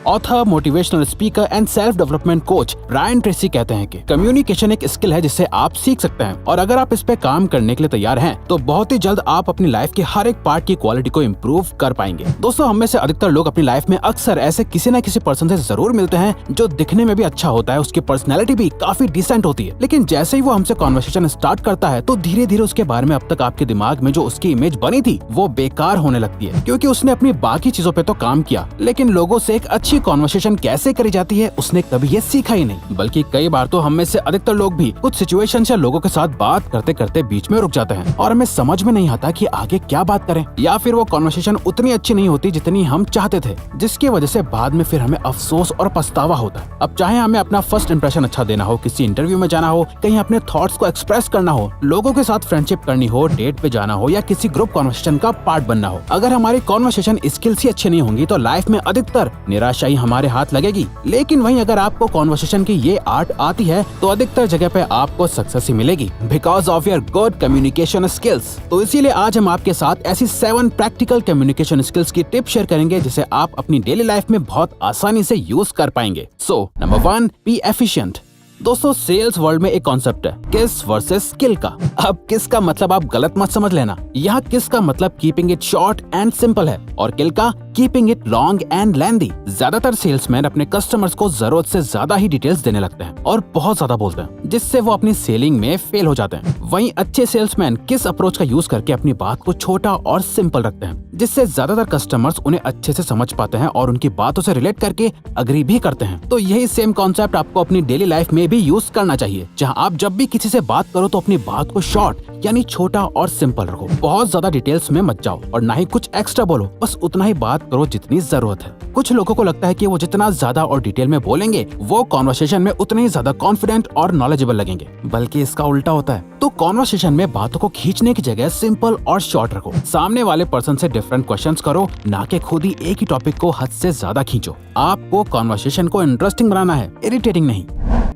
Author, motivational speaker and self development coach Brian Tracy कहते हैं कि कम्युनिकेशन एक स्किल है जिसे आप सीख सकते हैं, और अगर आप इस पे काम करने के लिए तैयार हैं तो बहुत ही जल्द आप अपनी लाइफ के हर एक पार्ट की क्वालिटी को इम्प्रूव कर पाएंगे। दोस्तों, हम में से अधिकतर लोग अपनी लाइफ में अक्सर ऐसे किसी न किसी पर्सन से जरूर मिलते हैं जो दिखने में भी अच्छा होता है, उसकी पर्सनैलिटी भी काफी डिसेंट होती है, लेकिन जैसे ही वो हमसे कॉन्वर्सेशन स्टार्ट करता है तो धीरे धीरे उसके बारे में अब तक आपके दिमाग में जो उसकी इमेज बनी थी वो बेकार होने लगती है, क्योंकि उसने अपनी बाकी चीजों पे तो काम किया, लेकिन लोगों से एक अच्छी कॉन्वर्सेशन कैसे करी जाती है उसने कभी ये सीखा ही नहीं। बल्कि कई बार तो हम में से अधिकतर लोग भी कुछ सिचुएशन या लोगों के साथ बात करते करते बीच में रुक जाते हैं और हमें समझ में नहीं आता कि आगे क्या बात करें, या फिर वो कॉन्वर्सेशन उतनी अच्छी नहीं होती जितनी हम चाहते थे, जिसकी वजह से बाद में फिर हमें अफसोस और पछतावा होता है। अब चाहे हमें अपना फर्स्ट इंप्रेशन अच्छा देना हो, किसी इंटरव्यू में जाना हो, कहीं अपने थॉट्स को एक्सप्रेस करना हो, लोगों के साथ फ्रेंडशिप करनी हो, डेट पे जाना हो या किसी ग्रुप कॉन्वर्सेशन का पार्ट बनना हो, अगर हमारी कॉन्वर्सेशन स्किल्स ही अच्छी नहीं होंगी तो लाइफ में अधिकतर निराशा ही हमारे हाथ लगेगी। लेकिन वहीं अगर आपको कॉन्वर्सेशन की ये आर्ट आती है तो अधिकतर जगह पे आपको सक्सेस ही मिलेगी, because of your good communication skills. तो इसीलिए आज हम आपके साथ ऐसी 7 प्रैक्टिकल कम्युनिकेशन स्किल्स की टिप शेयर करेंगे जिसे आप अपनी डेली लाइफ में बहुत आसानी से यूज कर पाएंगे। So number 1, be efficient. दोस्तों, सेल्स वर्ल्ड में एक कॉन्सेप्ट है किस वर्सेस किल का। अब किस का मतलब आप गलत मत समझ लेना, यहाँ किस का मतलब keeping it short and simple है और किल का keeping it long and lengthy. ज्यादातर सेल्समैन अपने कस्टमर्स को जरूरत से ज्यादा ही डिटेल्स देने लगते हैं और बहुत ज्यादा बोलते हैं, जिससे वो अपनी सेलिंग में फेल हो जाते हैं। वहीं अच्छे सेल्समैन किस अप्रोच का यूज करके अपनी बात को छोटा और सिंपल रखते हैं, जिससे ज्यादातर कस्टमर्स उन्हें अच्छे से समझ पाते हैं और उनकी बातों से रिलेट करके अग्री भी करते हैं। तो यही सेम कॉन्सेप्ट आपको अपनी डेली लाइफ में भी यूज करना चाहिए, जहां आप जब भी किसी से बात करो तो अपनी बात को शॉर्ट यानी छोटा और सिंपल रखो। बहुत ज्यादा डिटेल्स में मत जाओ और ना ही कुछ एक्स्ट्रा बोलो, बस उतना ही बात करो जितनी जरूरत है। कुछ लोगों को लगता है कि वो जितना ज्यादा और डिटेल में बोलेंगे वो कॉन्वर्सेशन में उतने ही ज्यादा कॉन्फिडेंट और नॉलेजेबल लगेंगे, बल्कि इसका उल्टा होता है। तो कॉन्वर्सेशन में बातों को खींचने की जगह सिंपल और शॉर्ट रखो। सामने वाले पर्सन से डिफरेंट क्वेश्चंस करो, ना कि खुद ही एक ही टॉपिक को हद से ज्यादा खींचो। आपको कॉन्वर्सेशन को इंटरेस्टिंग बनाना है, इरिटेटिंग नहीं।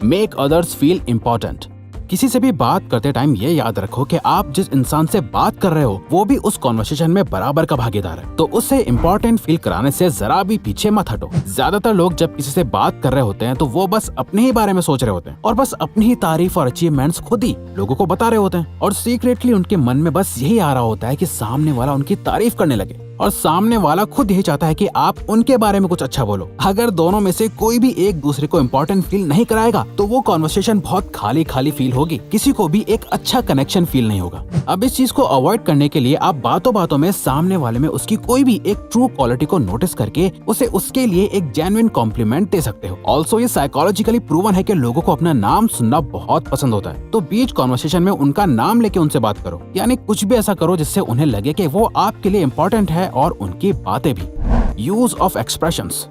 Make others feel important. किसी से भी बात करते टाइम ये याद रखो कि आप जिस इंसान से बात कर रहे हो वो भी उस कॉन्वर्सेशन में बराबर का भागीदार है, तो उससे इम्पोर्टेंट फील कराने से जरा भी पीछे मत हटो। ज्यादातर लोग जब किसी से बात कर रहे होते हैं तो वो बस अपने ही बारे में सोच रहे होते हैं और बस अपनी ही तारीफ और अचीवमेंट्स खुद ही लोगों को बता रहे होते हैं, और सीक्रेटली उनके मन में बस यही आ रहा होता है कि सामने वाला उनकी तारीफ करने लगे, और सामने वाला खुद यही चाहता है कि आप उनके बारे में कुछ अच्छा बोलो। अगर दोनों में से कोई भी एक दूसरे को इम्पोर्टेंट फील नहीं कराएगा तो वो कॉन्वर्सेशन बहुत खाली खाली फील होगी, किसी को भी एक अच्छा कनेक्शन फील नहीं होगा। अब इस चीज को अवॉइड करने के लिए आप बातों बातों में सामने वाले में उसकी कोई भी एक ट्रू क्वालिटी को नोटिस करके उसे उसके लिए एक जेन्युइन कॉम्प्लीमेंट दे सकते हो। ऑल्सो ये साइकोलॉजिकली प्रूवन है कि लोगों को अपना नाम सुनना बहुत पसंद होता है, तो बीच कॉन्वर्सेशन में उनका नाम लेके उनसे बात करो, यानी कुछ भी ऐसा करो जिससे उन्हें लगे कि वो आपके लिए इम्पोर्टेंट है और उनकी बातें भी। Use of expressions.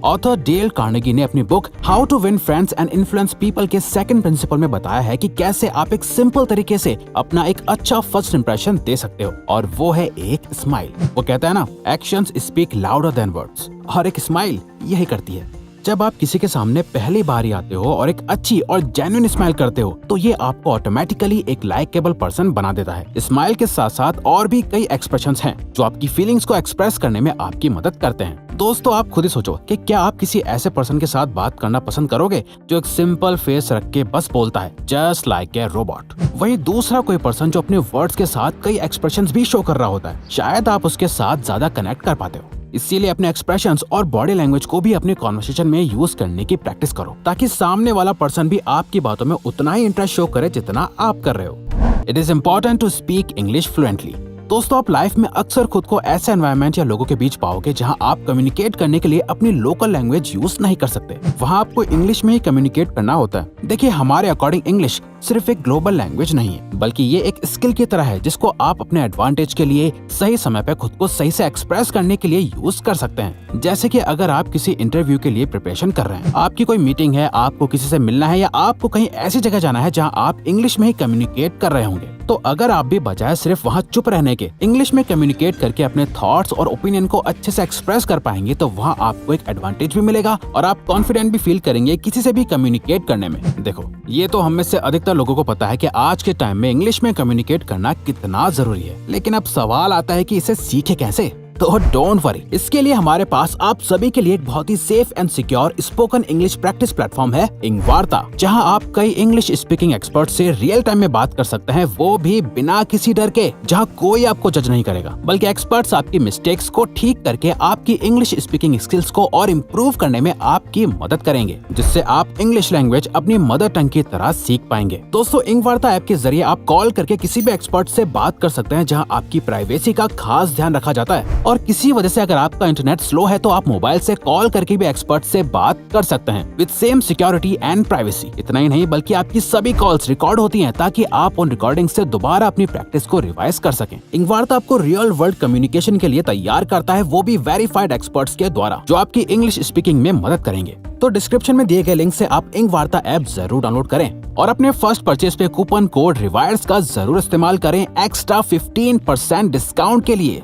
Author Dale Carnegie ने अपनी book how to win friends and influence people के सेकंड प्रिंसिपल में बताया है कि कैसे आप एक सिंपल तरीके से अपना एक अच्छा फर्स्ट इंप्रेशन दे सकते हो, और वो है एक स्माइल। वो कहता है ना, actions speak louder than words, और एक स्माइल यही करती है। जब आप किसी के सामने पहली बार ही आते हो और एक अच्छी और जेन्युइन स्माइल करते हो तो ये आपको ऑटोमेटिकली एक लाइकेबल पर्सन बना देता है। स्माइल के साथ साथ और भी कई एक्सप्रेशंस हैं जो आपकी फीलिंग्स को एक्सप्रेस करने में आपकी मदद करते हैं। दोस्तों, आप खुद ही सोचो कि क्या आप किसी ऐसे पर्सन के साथ बात करना पसंद करोगे जो एक सिंपल फेस रख के बस बोलता है जस्ट लाइक ए रोबोट। वहीं दूसरा कोई पर्सन जो अपने वर्ड्स के साथ कई एक्सप्रेशंस भी शो कर रहा होता है, शायद आप उसके साथ ज्यादा कनेक्ट कर पाते हो। इसीलिए अपने एक्सप्रेशंस और बॉडी लैंग्वेज को भी अपने कॉन्वर्सेशन में यूज करने की प्रैक्टिस करो, ताकि सामने वाला पर्सन भी आपकी बातों में उतना ही इंटरेस्ट शो करे जितना आप कर रहे हो। It is important to speak English fluently. दोस्तों, आप लाइफ में अक्सर खुद को ऐसे एनवायरनमेंट या लोगों के बीच पाओगे जहां आप कम्युनिकेट करने के लिए अपनी लोकल लैंग्वेज यूज नहीं कर सकते। वहां आपको इंग्लिश में ही कम्युनिकेट करना होता है। देखिए, हमारे अकॉर्डिंग इंग्लिश सिर्फ एक ग्लोबल लैंग्वेज नहीं है, बल्कि ये एक स्किल की तरह है जिसको आप अपने एडवांटेज के लिए सही समय पे खुद को सही से एक्सप्रेस करने के लिए यूज कर सकते हैं। जैसे कि अगर आप किसी इंटरव्यू के लिए प्रिपरेशन कर रहे हैं, आपकी कोई मीटिंग है, आपको किसी से मिलना है या आपको कहीं ऐसी जगह जाना है जहां आप इंग्लिश में ही कम्युनिकेट कर रहे होंगे, तो अगर आप भी बजाय सिर्फ वहां चुप रहने के इंग्लिश में कम्युनिकेट करके अपने थॉट्स और ओपिनियन को अच्छे से एक्सप्रेस कर पाएंगे तो वहां आपको एक एडवांटेज भी मिलेगा और आप कॉन्फिडेंट भी फील करेंगे किसी से भी कम्युनिकेट करने में। देखो, ये तो हम में से अधिकतर लोगों को पता है कि आज के टाइम में इंग्लिश में कम्युनिकेट करना कितना जरूरी है, लेकिन अब सवाल आता है कि इसे सीखे कैसे। तो डोंट वरी, इसके लिए हमारे पास आप सभी के लिए एक बहुत ही safe and secure spoken English practice platform है इंगवार्ता, जहां आप कई इंग्लिश स्पीकिंग एक्सपर्ट से रियल टाइम में बात कर सकते हैं, वो भी बिना किसी डर के, जहां कोई आपको जज नहीं करेगा, बल्कि एक्सपर्ट्स आपकी मिस्टेक्स को ठीक करके आपकी इंग्लिश स्पीकिंग स्किल्स को और इम्प्रूव करने में आपकी मदद करेंगे, जिससे आप इंग्लिश लैंग्वेज अपनी मदर टंग की तरह सीख पाएंगे। दोस्तों, इंगवार्ता ऐप के जरिए आप कॉल करके किसी भी एक्सपर्ट से बात कर सकते हैं, जहां आपकी प्राइवेसी का खास ध्यान रखा जाता है, और किसी वजह से अगर आपका इंटरनेट स्लो है तो आप मोबाइल से कॉल करके भी एक्सपर्ट से बात कर सकते हैं with same security and privacy. इतना ही नहीं, बल्कि आपकी सभी कॉल्स रिकॉर्ड होती हैं ताकि आप उन रिकॉर्डिंग से दोबारा अपनी प्रैक्टिस को रिवाइज कर सकें। इंगवार्ता आपको रियल वर्ल्ड कम्युनिकेशन के लिए तैयार करता है, वो भी वेरीफाइड एक्सपर्ट्स के द्वारा, जो आपकी इंग्लिश स्पीकिंग में मदद करेंगे। तो डिस्क्रिप्शन में दिए गए लिंक से आप इंगवार्ता ऐप जरूर डाउनलोड करें और अपने फर्स्ट परचेज पे कूपन कोड रिवायर्स का जरूर इस्तेमाल करें एक्स्ट्रा 15% डिस्काउंट के लिए।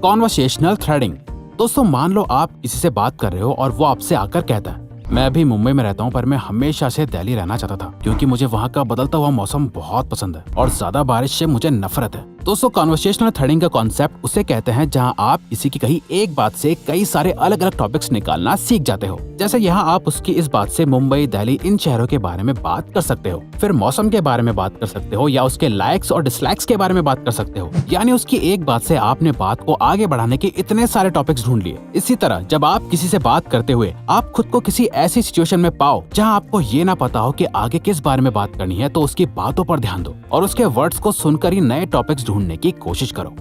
Conversational threading. दोस्तों, मान लो आप किसी से बात कर रहे हो और वो आपसे आकर कहता है, मैं अभी मुंबई में रहता हूँ, पर मैं हमेशा से दिल्ली रहना चाहता था क्योंकि मुझे वहाँ का बदलता हुआ मौसम बहुत पसंद है और ज्यादा बारिश से मुझे नफरत है। दोस्तों, कॉन्वर्सेशनल थ्रेडिंग का कॉन्सेप्ट उसे कहते हैं जहाँ आप किसी की कही एक बात से कई सारे अलग अलग टॉपिक्स निकालना सीख जाते हो। जैसे यहाँ आप उसकी इस बात से मुंबई, दिल्ली, इन शहरों के बारे में बात कर सकते हो, फिर मौसम के बारे में बात कर सकते हो, या उसके लाइक्स और डिसलाइक्स के बारे में बात कर सकते हो। यानी उसकी एक बात से आपने बात को आगे बढ़ाने के इतने सारे टॉपिक्स ढूंढ लिए। इसी तरह जब आप किसी से बात करते हुए आप खुद को किसी ऐसी सिचुएशन में पाओ जहाँ आपको ये ना पता हो कि आगे किस बारे में बात करनी है, तो उसकी बातों पर ध्यान दो और उसके वर्ड्स को सुनकर ही नए टॉपिक्स ढूंढने की कोशिश करो।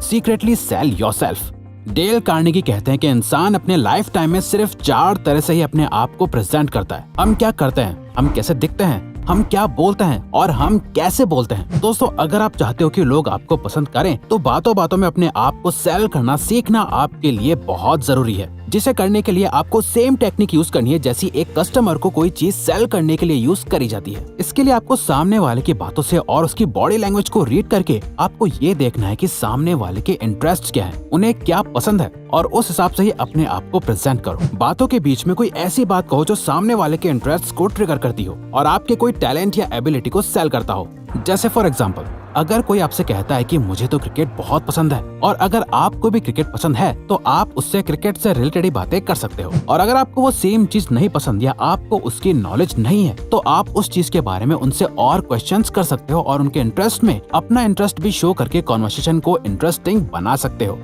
Secretly cell yourself. Dale Carnegie कहते हैं कि इंसान अपने लाइफ टाइम में सिर्फ 4 तरह से ही अपने आप को प्रेजेंट करता है। हम क्या करते हैं, हम कैसे दिखते हैं, हम क्या बोलते हैं और हम कैसे बोलते हैं। दोस्तों, अगर आप चाहते हो कि लोग आपको पसंद करें, तो बातों बातों में अपने आप को सेल करना सीखना आपके लिए बहुत जरूरी है, जिसे करने के लिए आपको सेम टेक्निक यूज करनी है जैसी एक कस्टमर को कोई चीज सेल करने के लिए यूज करी जाती है। इसके लिए आपको सामने वाले की बातों से और उसकी बॉडी लैंग्वेज को रीड करके आपको ये देखना है कि सामने वाले के इंटरेस्ट क्या है, उन्हें क्या पसंद है, और उस हिसाब से ही अपने आप को प्रेजेंट करो। बातों के बीच में कोई ऐसी बात कहो जो सामने वाले के इंटरेस्ट को ट्रिगर करती हो और आपके कोई टैलेंट या एबिलिटी को सेल करता हो। जैसे फॉर एग्जाम्पल, अगर कोई आपसे कहता है कि मुझे तो क्रिकेट बहुत पसंद है, और अगर आपको भी क्रिकेट पसंद है तो आप उससे क्रिकेट से रिलेटेड ही बातें कर सकते हो। और अगर आपको वो सेम चीज नहीं पसंद या आपको उसकी नॉलेज नहीं है, तो आप उस चीज के बारे में उनसे और क्वेश्चंस कर सकते हो और उनके इंटरेस्ट में अपना इंटरेस्ट भी शो करके कॉन्वर्सेशन को इंटरेस्टिंग बना सकते हो।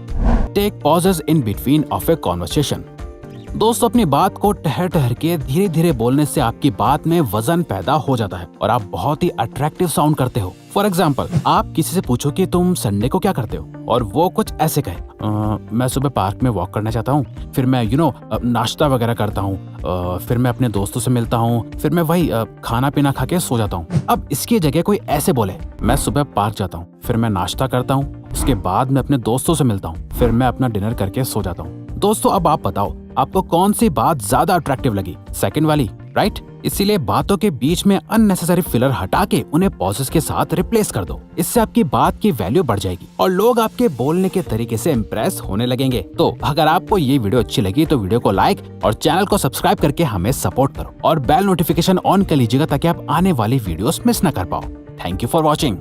Take pauses in between of a conversation. दोस्तों, अपनी बात को ठहर ठहर के धीरे धीरे बोलने से आपकी बात में वजन पैदा हो जाता है और आप बहुत ही अट्रैक्टिव साउंड करते हो। फॉर एग्जाम्पल, आप किसी से पूछो कि तुम संडे को क्या करते हो, और वो कुछ ऐसे कहे, मैं सुबह पार्क में वॉक करना चाहता हूँ, फिर मैं नाश्ता वगैरह करता हूँ, फिर मैं अपने दोस्तों से मिलता हूँ, फिर मैं वही खाना पीना खा के सो जाता हूँ। अब इसकी जगह कोई ऐसे बोले, मैं सुबह पार्क जाता हूँ, फिर मैं नाश्ता करता हूँ, उसके बाद मैं अपने दोस्तों से मिलता हूँ, फिर मैं अपना डिनर करके सो जाता हूँ। दोस्तों, अब आप बताओ आपको कौन सी बात ज्यादा अट्रैक्टिव लगी, सेकंड वाली, राइट? इसीलिए बातों के बीच में अननेसेसरी फिलर हटा के उन्हें पॉजेस के साथ रिप्लेस कर दो। इससे आपकी बात की वैल्यू बढ़ जाएगी और लोग आपके बोलने के तरीके से इम्प्रेस होने लगेंगे। तो अगर आपको ये वीडियो अच्छी लगी तो वीडियो को लाइक और चैनल को सब्सक्राइब करके हमें सपोर्ट करो और बेल नोटिफिकेशन ऑन कर लीजिएगा ताकि आप आने वाली वीडियोस मिस न कर पाओ। Thank you for watching.